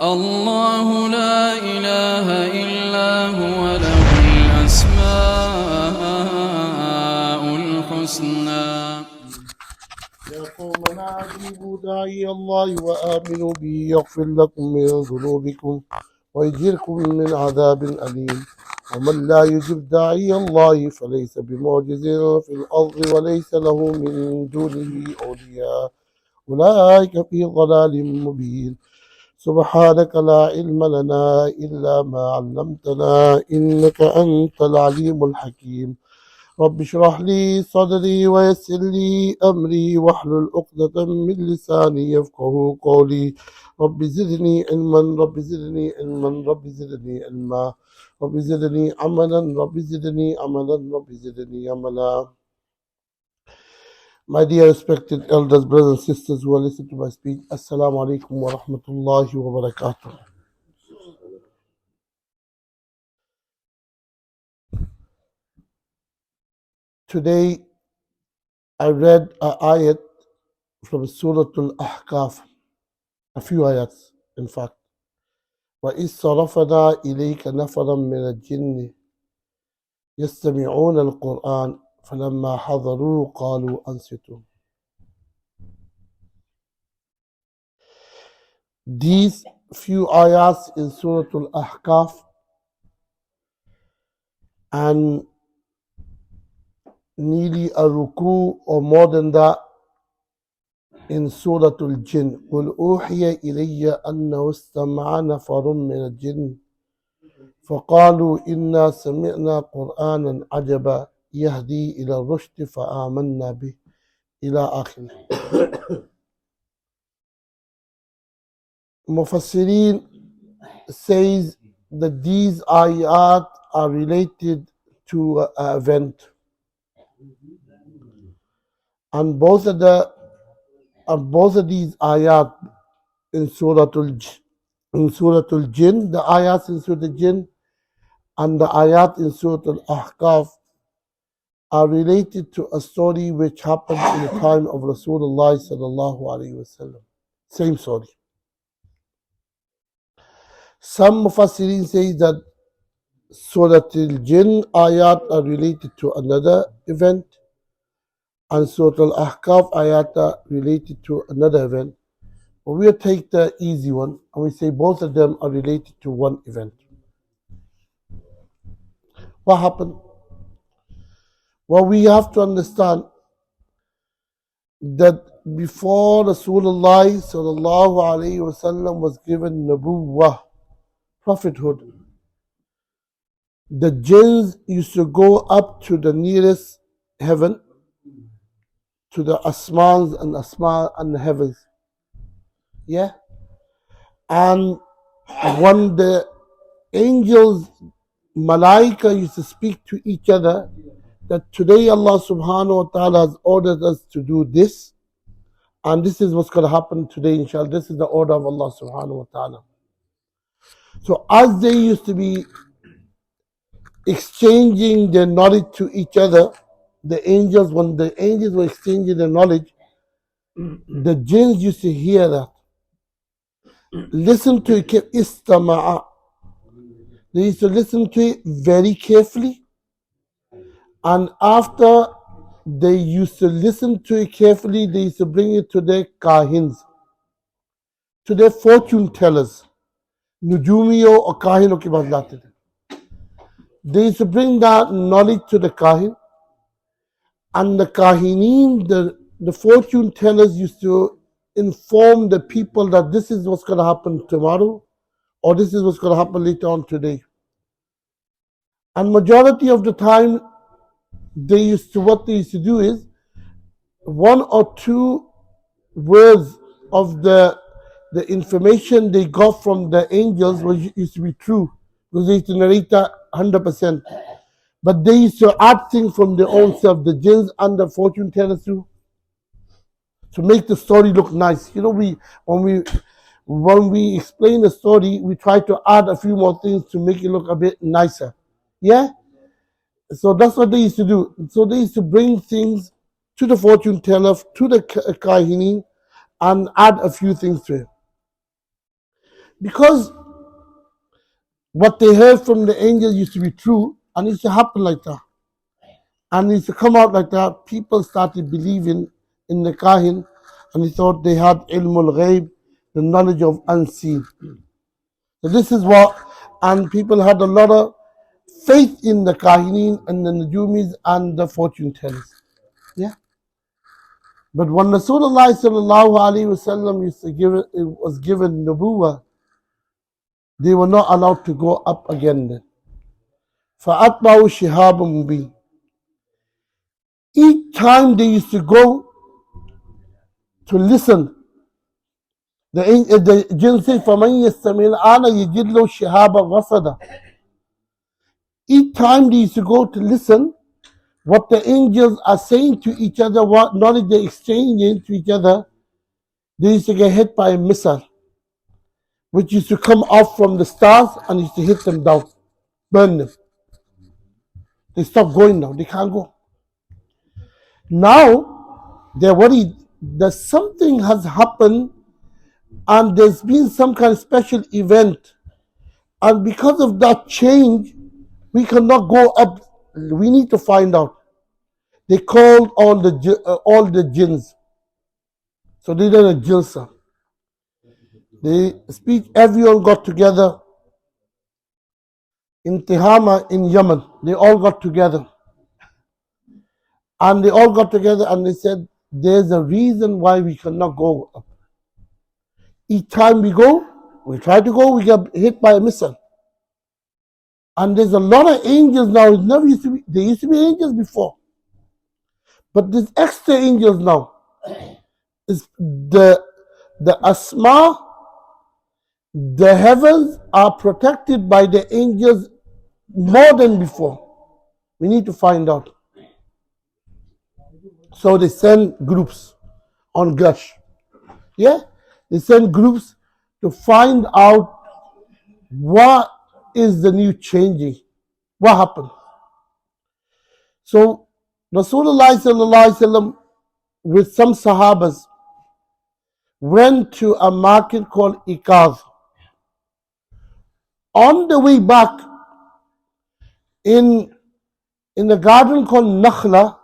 الله لا إله إلا هو له الأسماء الحسنى. يا قومنا أجيبوا داعي الله وآمنوا به يغفر لكم من ذنوبكم ويجركم من عذاب أليم. ومن لا يجب داعي الله فليس بمعجز في الأرض وليس له من دونه أولياء أولئك في ضلال مبين. سبحانك لا علم لنا إلا ما علمتنا إنك أنت العليم الحكيم. رب اشرح لي صدري ويسر لي أمري واحلل عقدة من لساني يفقه قولي. رب زدني علما رب زدني علما رب زدني علما رب زدني عملا رب زدني عملا رب زدني عملا. My dear respected elders, brothers and sisters who are listening to my speech, Assalamu alaikum wa rahmatullahi wa barakatuh. Today I read an ayat from Surah Al-Ahqaf, a few ayats in fact. وَإِذْ صَرَفْنَا إِلَيْكَ نَفَرًا مِنَ الْجِنِّ يَسْتَمِعُونَ الْقُرْآنَ فَلَمَّا حَضَرُوا قَالُوا أَنصِتُوا. These few ayats in Surah Al-Ahqaf and nearly a ruku or more than that in Surah Al-Jinn. قُلْ أُوحِيَ إِلَيَّ أَنَّهُ اسْتَمَعَ نَفَرٌ مِنَ الْجِنِّ فقالوا إنا سمعنا قرآنا عجبا يهدي إلى الرشد فآمنا به إلى آخره. Mufassirin says that these ayat are related to an event, and both of these ayat in Surah Al-Jinn, the ayats in Surah Al-Jinn and the ayat in Surah Al-Ahqaf are related to a story which happened in the time of Rasulullah sallallahu alaihi wasallam. Same story. Some Mufassirin say that Surah Al-Jinn ayat are related to another event and Surah Al-Ahqaf ayat are related to another event. But we'll take the easy one and we say both of them are related to one event. What happened? Well, we have to understand that before Rasulullah sallallahu alaihi wasallam was given Nabuwwah, prophethood, the jinns used to go up to the nearest heaven, to the asmans and the heavens. Yeah? And when the angels, malaika, used to speak to each other, that today Allah subhanahu wa ta'ala has ordered us to do this, and this is what's going to happen today, inshallah. This is the order of Allah subhanahu wa ta'ala. So as they used to be exchanging their knowledge to each other, the angels, when the angels were exchanging their knowledge, the jinns used to hear that. Listen to it, istama'a. They used to listen to it very carefully, and after they used to listen to it carefully, they used to bring it to their kahins, to their fortune tellers. Nujumiyo or kahino ki baat laate the. They used to bring that knowledge to the kahin, and the kahinin, the fortune tellers, used to inform the people that this is what's going to happen tomorrow, or this is what's going to happen later on today. And majority of the time, what they used to do is, one or two words of the information they got from the angels used to be true, because they used to narrate that 100%. But they used to add things from their own self, the jinns and the fortune tellers too, to make the story look nice. You know, when we explain the story, we try to add a few more things to make it look a bit nicer. Yeah? So that's what they used to do. So they used to bring things to the fortune teller, to the kahinin, and add a few things to it. because what they heard from the angels used to be true, and it used to happen like that. And it used to come out like that. People started believing in the Kahin, and they thought they had ilmul ghaib, the knowledge of unseen. So this is what, and people had a lot of faith in the Kahinin and the Najumis and the fortune tellers. Yeah. But when Rasulullah sallallahu alaihi wasallam was given Nubuwah, they were not allowed to go up again then. فَأَتْبَعُوا شِهَابٌ مُبِينٌ. Each time they used to go to listen, the jinn said, فَمَنْ يَسْتَمِعْ الْآنَ يَجِدْ لَهُ شِهَابًا رَصَدًا. Each time they used to go to listen, what the angels are saying to each other, what knowledge they're exchanging to each other, they used to get hit by a missile, which used to come off from the stars and used to hit them down, burn them. They stop going now, they can't go. Now, they're worried that something has happened and there's been some kind of special event. And because of that change, we cannot go up. We need to find out. They called all the jinns. So they did a jilsa. They speech, everyone got together in Tihama in Yemen. They all got together. And they all got together and they said, there's a reason why we cannot go up. Each time we go, we try to go, we get hit by a missile. And there's a lot of angels now. It never used to be, there used to be angels before. But there's extra angels now. It's the Asma, the heavens are protected by the angels more than before. We need to find out. So they send groups on Gush. Yeah? They send groups to find out what is the new changing. What happened? So Rasulullah sallallahu alaihi wasallam with some Sahabas went to a market called Ikaz. On the way back, in the garden called Nakhla,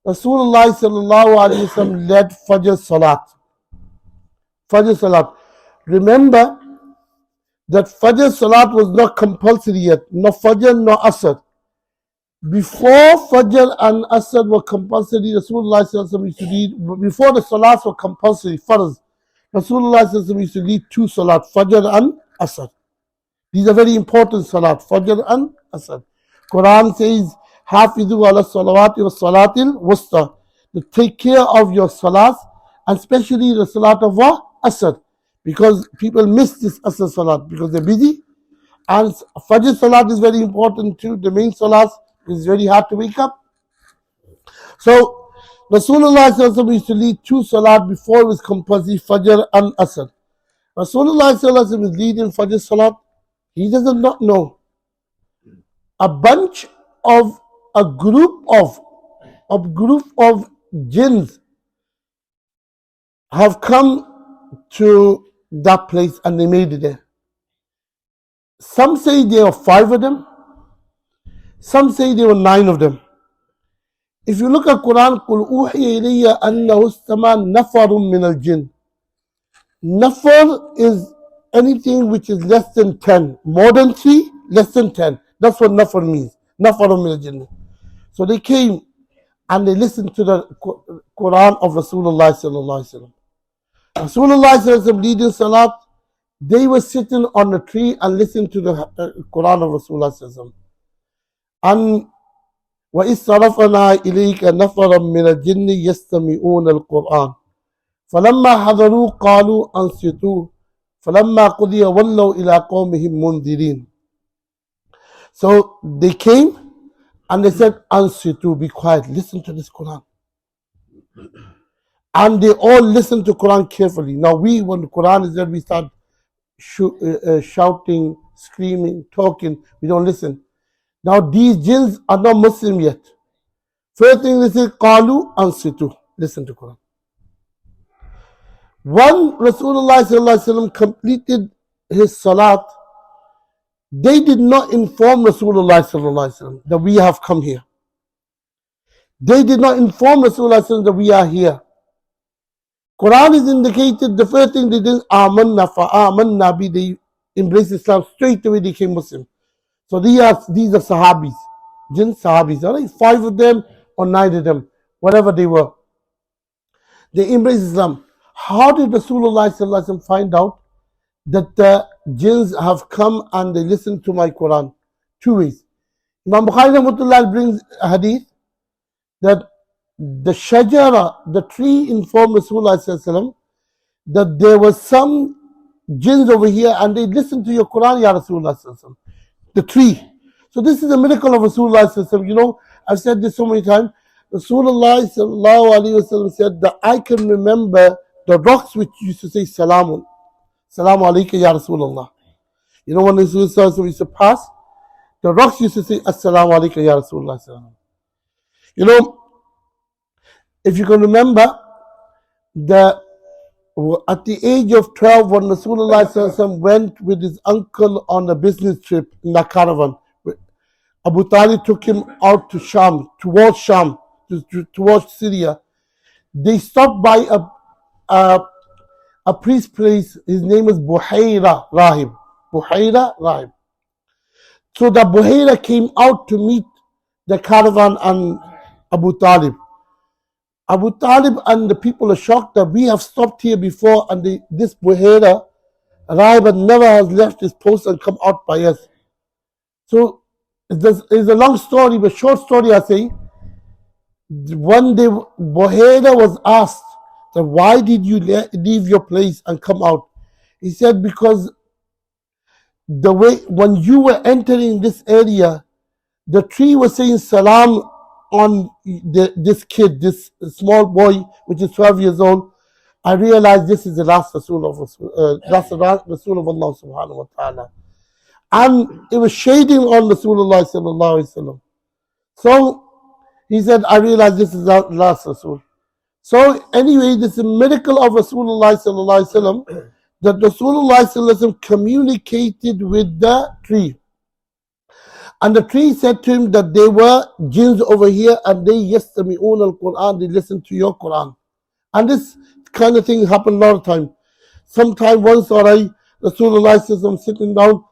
Rasulullah sallallahu alaihi wasallam led Fajr Salat. Fajr Salat. Remember that Fajr Salat was not compulsory yet, no Fajr, no Asr. Before Fajr and Asr were compulsory, Rasulullah sallallahu alaihi wasallam used to lead, before the Salats were compulsory, Farz, Rasulullah sallallahu alaihi wasallam used to lead two Salat, Fajr and Asr. These are very important Salat, Fajr and Asr. Quran says, Hafizu ala salawati wa salatil wusta. To take care of your Salats, and especially the Salat of Asr. Because people miss this Asr Salat because they're busy. And Fajr Salat is very important too. The main Salat is very hard to wake up. So Rasulullah sallallahu used to lead two Salat before it was compulsory, Fajr and Asr. Rasulullah sallallahu is leading Fajr Salat. He does not know. A bunch of a group of jinns have come to that place and they made it there. Some say there were 5 of them. Some say there were 9 of them. If you look at Quran, قُلْ أُوحِيَ إِلَيَّ أَنَّهُ اسْتَمَعَ نَفَرٌ مِنَ الْجِنِّ. Nafar is anything which is less than 10. More than 3, less than 10. That's what Nafar means. Nafarun min al-jinn. So they came and they listened to the Quran of Rasulullah sallallahu alaihi wasallam. Rasulullah sallallahu alaihi wasallam leading Salat. They were sitting on a tree and listening to the Quran of Rasulullah sallallahu alaihi wasallam. And وَإِذْ صَرَفْنَا إِلَيْكَ نَفَرًا مِنَ الْجِنِّ يَسْتَمِعُونَ الْقُرْآنَ فَلَمَّا حَضَرُوا قَالُوا أَنصِتُوا فَلَمَّا قُضِيَ وَلَّوْا إِلَىٰ قَوْمِهِمْ مُنذِرِينَ. So they came and they said, Ansitu, be quiet, listen to this Quran. And they all listened to Quran carefully. Now when the Quran is there, we start shouting, screaming, talking, we don't listen. Now these jinns are not Muslim yet. First thing they say, Qalu Ansitu, listen to Quran. One Rasulullah sallallahu alaihi wasallam completed his salat, they did not inform Rasulullah sallallahu alaihi wasallam that we have come here. They did not inform Rasulullah sallallahu alaihi wasallam that we are here. Quran is indicated, the first thing they did, amanna fa'amanna bi, they embraced Islam, straight away they became Muslim. So these are Sahabis, jinn Sahabis, all right? 5 of them or 9 of them, whatever they were. They embraced Islam. How did Rasulullah sallallahu alaihi wasallam find out that the jinns have come and they listen to my Quran? 2 ways. Imam Bukhari rahmatullah brings a hadith that the shajara, the tree, informed Rasulullah sallallahu alaihi wasallam that there was some jinns over here and they listened to your Quran, Ya Rasulullah sallallahu alaihi wasallam. The tree. So this is a miracle of Rasulullah sallallahu alaihi wasallam. You know, I've said this so many times. Rasulullah sallallahu alaihi wasallam said that I can remember the rocks which used to say Salamun. Salamu alayka ya Rasulullah. You know when Rasulullah used to pass, the rocks used to say Assalamu alayka ya Rasulullah. You know, if you can remember, at the age of 12, when Rasulullah went with his uncle on a business trip in a caravan, Abu Tariq took him out to Sham, towards Syria. They stopped by a priest's place. His name is Buhaira Rahib. Buhaira Rahib. So the Buhaira came out to meet the caravan and Abu Talib. Abu Talib and the people are shocked that we have stopped here before and this Buhaira Rahib never has left his post and come out by us. So it's a long story, but short story I say. One day Buhaira was asked that why did you leave your place and come out? He said because the way when you were entering this area, the tree was saying salam on this kid, this small boy, which is 12 years old. I realized this is the last Rasul of Allah subhanahu wa ta'ala. And it was shading on Rasulullah sallallahu alaihi wasallam. So he said, I realized this is the last Rasul. So anyway, this is a miracle of Rasulullah sallallahu alaihi wasallam that Rasulullah sallallahu alaihi wasallam communicated with the tree. And the tree said to him that there were jinns over here and they yastami'un al-Quran, they listen to your Quran. And this kind of thing happened a lot of time. Sometime once or Rasulullah sallallahu sitting down,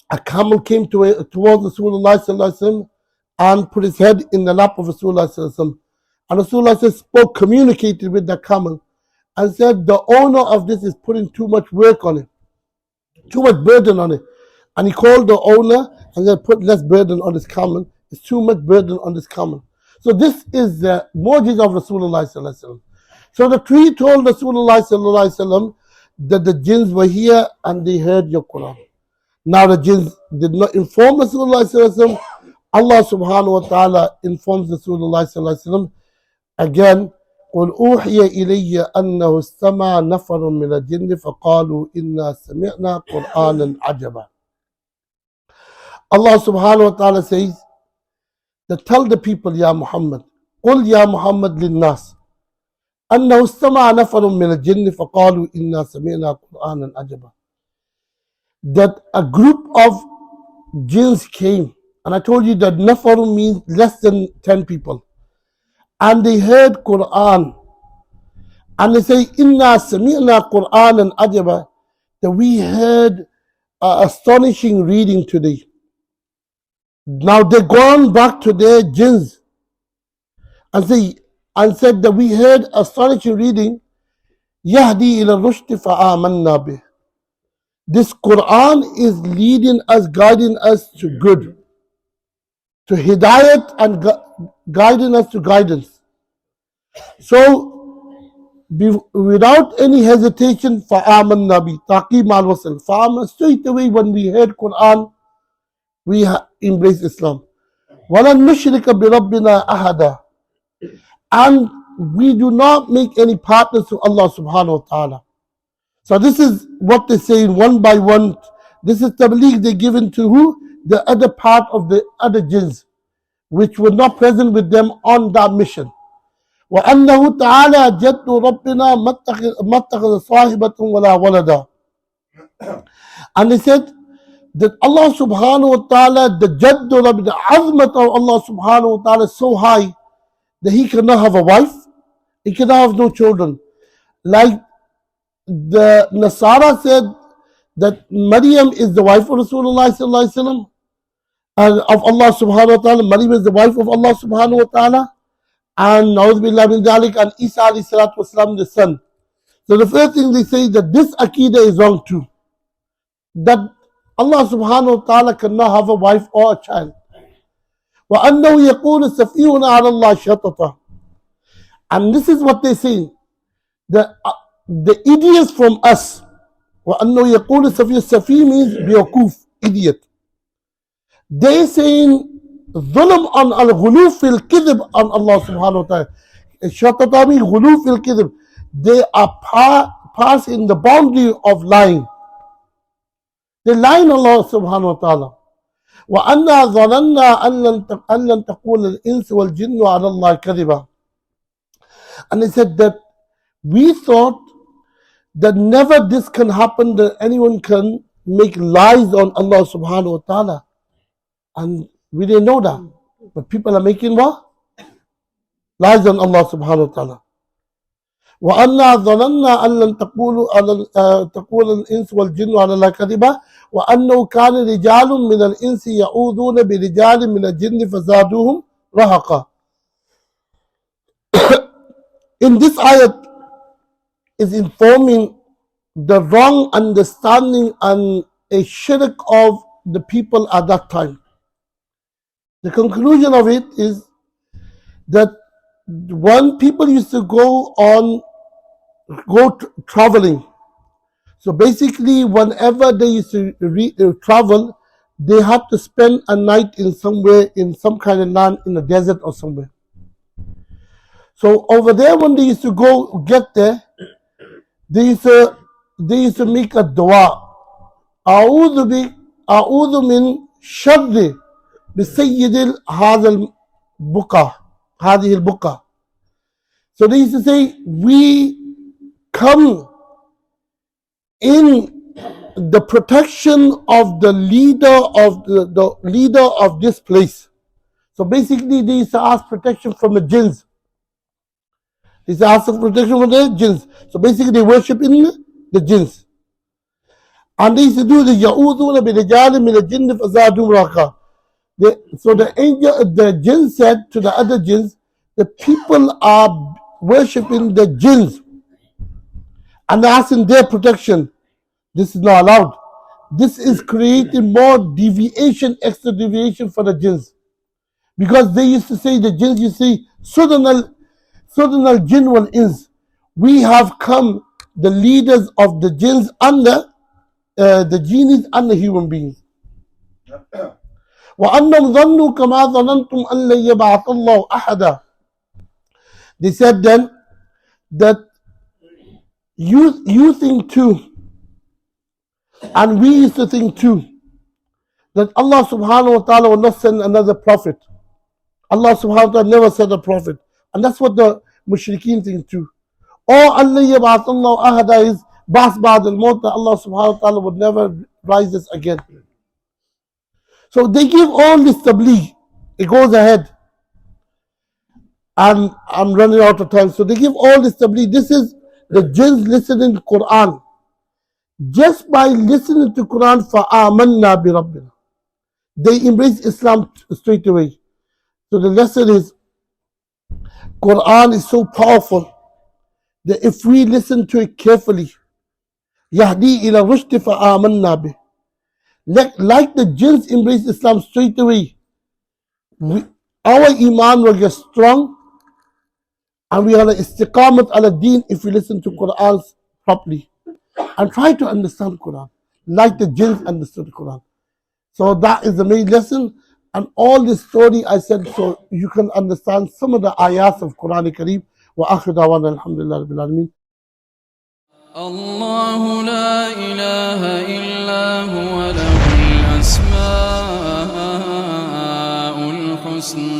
a camel came towards Rasulullah sallallahu alaihi wasallam and put his head in the lap of Rasulullah sallallahu alaihi wasallam. And Rasulullah spoke, communicated with the camel and said, the owner of this is putting too much work on it, too much burden on it. And he called the owner and said, put less burden on this camel. It's too much burden on this camel. So this is the mu'jiz of Rasulullah sallallahu alaihi wasallam. So the tree told Rasulullah sallallahu alaihi wasallam that the jinns were here and they heard your Quran. Now the jinns did not inform Rasulullah sallallahu alaihi wasallam. Allah subhanahu wa ta'ala informs Rasulullah sallallahu alaihi wasallam again. قل أوحي إلي أنه استمع نفر من الجن فقالوا إنا سمعنا قرآنا عجبا. Allah subhanahu wa ta'ala says that tell the people, Ya Muhammad, قل يا محمد للناس أنه استمع نفر من الجن فقالوا إنا سمعنا قرآنا عجبا. That a group of jinns came, and I told you that nafar means less than 10 people, and they heard Quran, and they say Inna sami'na Qur'anan ajaba, that we heard astonishing reading today. Now they're gone back to their jinns and said that we heard astonishing reading. Yahdi ila rushdi fa'amanna bih. This Quran is leading us, guiding us to good, to hidayat, and guiding us to guidance. So, without any hesitation, fa'amanna bih, taqim al-wasl, fa'amanna, straight away when we heard Quran, we embrace Islam. وَلَن نُشْرِكَ بِرَبِّنَا أَحَدًا. And we do not make any partners to Allah subhanahu wa ta'ala. So this is what they say one by one. This is tabligh they given to who? The other part of the other jinns, which were not present with them on that mission. وأنه تعالى جد ربنا ما اتخذ صاحبة ولا ولدا. And he said that Allah subhanahu wa ta'ala, the Jaddu Rabbi, the azmat of Allah subhanahu wa ta'ala is so high that he cannot have a wife, he cannot have no children. Like the Nasara said that Maryam is the wife of Rasulullah sallallahu alaihi wasallam, and of Allah subhanahu wa ta'ala. Maryam is the wife of Allah subhanahu wa ta'ala, and Na'udhu Billah min Dhalik, and Isa alayhi salatu wasalam the son. So the first thing they say that this Aqidah is wrong too. That Allah subhanahu wa ta'ala cannot have a wife or a child. وَأَنَّهُ يَقُولُ سَفِيهٌ عَلَى اللَّهِ شَطَطًا. And this is what they say. The idiots from us. وَأَنَّهُ يَقُولُ سَفِيهٌ. Safi means biwakuf, idiot. They saying ظلم on al-ghulu fil kidhib on Allah subhanahu wa ta'ala. Shatata means ghulu fil kidhib. They are passing the boundary of lying. They lie on Allah subhanahu wa ta'ala. وَأَنَّا ظَنَنَّا أَن لَن تَقُولَ الْإِنسُ وَالْجِنُّ عَلَى اللَّهِ كَذِبًا. And they said that we thought that never this can happen, that anyone can make lies on Allah subhanahu wa ta'ala. And we didn't know that. But people are making what? Lies on Allah subhanahu wa ta'ala. وَأَنَّا ظَنَنَّا أَن لَن تَقُولَ الْإِنسُ وَالْجِنُّ عَلَى اللَّهِ كَذِبًا وَأَنَّهُ كَانَ رِجَالٌ مِنَ الْإِنسِ يَعُوذُونَ بِرِجَالٍ مِنَ الْجِنِّ فَزَادُوهُمْ رَهَقًا. In this ayat is informing the wrong understanding and a shirk of the people at that time. The conclusion of it is that when people used to go traveling, so basically whenever they used to travel, they had to spend a night in somewhere, in some kind of land, in the desert or somewhere. So over there, when they used to get there, they used to make a dua. أعوذ من شر بسيد هذه البقعة. So they used to say, we come in the protection of the leader of the leader of this place. So basically they used to ask protection from the jinns. They used to ask protection from the jinns. So basically they worship in the jinns. And they used to do the يَعُوذُونَ بِرِجَالٍ مِنَ الْجِنِّ فَزَادُهُمْ رَهَقًا. So the jinn said to the other jinns, the people are worshipping the jinns and asking their protection. This is not allowed. This is creating more deviation, extra deviation for the jinns. Because they used to say, the jinns, you see, Sudan al jinn wal ins. We have come, the leaders of the jinns and the genies and the human beings. وَأَنَّمْ ظَنُّوا كَمَا ظَنَنْتُمْ أَن لَن يَبْعَثَ اللَّهُ أَحَدًا. They said then that you think too, and we used to think too, that Allah subhanahu wa ta'ala will not send another prophet. Allah subhanahu wa ta'ala never sent a prophet. And that's what the mushrikeen think too. Or أَن لَن يَبْعَثَ اللَّهُ أَحَدًا is Bas Ba'd al-Maut, that Allah subhanahu wa ta'ala would never rise us again. So they give all this tabligh. It goes ahead. And I'm running out of time. So they give all this tabligh. This is the jinns listening to Quran. Just by listening to Quran, فَآمَنَّا بِرَبِّنَا, they embrace Islam straight away. So the lesson is, Quran is so powerful that if we listen to it carefully, يَهْدِي إِلَى الرُّشْدِ فَآمَنَّا بِهِ. Like the jinns embrace Islam straight away, our iman will get strong, and we are istiqamat ala deen if we listen to Quran properly and try to understand Quran like the jinns understood Quran. So that is the main lesson, and all this story I said so you can understand some of the ayats of Quran Kareem. Wa akhir da'wana alhamdulillah rabbil alameen. الله لا إله إلا هو له الأسماء الحسنى.